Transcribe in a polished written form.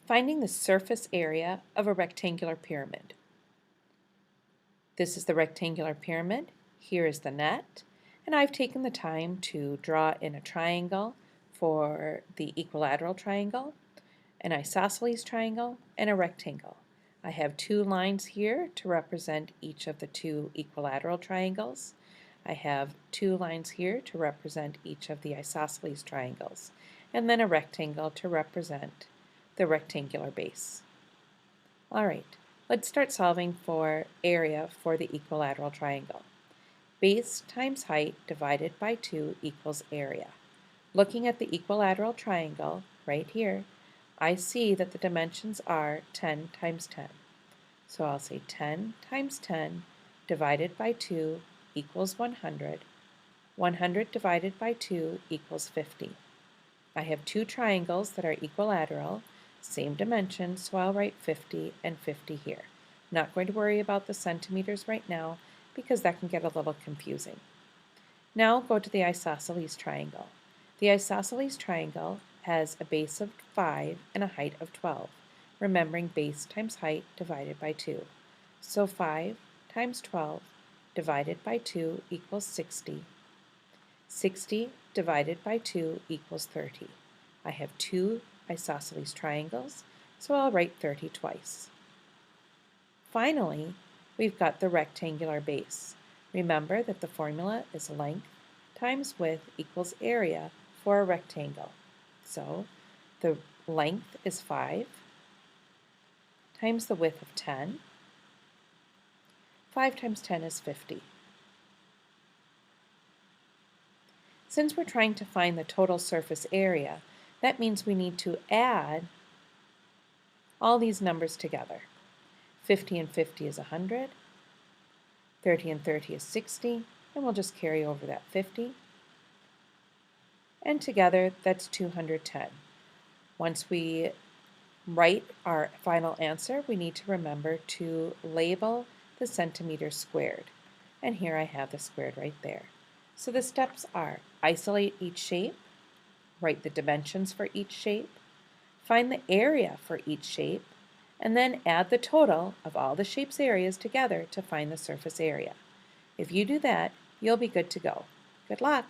Finding the surface area of a rectangular pyramid. This is the rectangular pyramid. Here is the net. And I've taken the time to draw in a triangle for the equilateral triangle, an isosceles triangle, and a rectangle. I have two lines here to represent each of the two equilateral triangles. I have two lines here to represent each of the isosceles triangles, and then a rectangle to represent the rectangular base. All right, let's start solving for area for the equilateral triangle. Base times height divided by 2 equals area. Looking at the equilateral triangle right here, I see that the dimensions are 10 times 10. So I'll say 10 times 10 divided by 2 equals 100. 100 divided by 2 equals 50. I have two triangles that are equilateral, same dimensions, so I'll write 50 and 50 here. Not going to worry about the centimeters right now because that can get a little confusing. Now go to the isosceles triangle. The isosceles triangle has a base of 5 and a height of 12, remembering base times height divided by 2. So 5 times 12 divided by 2 equals 60. 60 divided by 2 equals 30. I have two isosceles triangles, so I'll write 30 twice. Finally, we've got the rectangular base. Remember that the formula is length times width equals area for a rectangle. So the length is 5 times the width of 10. 5 times 10 is 50. Since we're trying to find the total surface area, that means we need to add all these numbers together. 50 and 50 is 100, 30 and 30 is 60, and we'll just carry over that 50. And together, that's 210. Once we write our final answer, we need to remember to label the centimeters squared. And here I have the squared right there. So the steps are isolate each shape, write the dimensions for each shape, find the area for each shape, and then add the total of all the shape's areas together to find the surface area. If you do that, you'll be good to go. Good luck!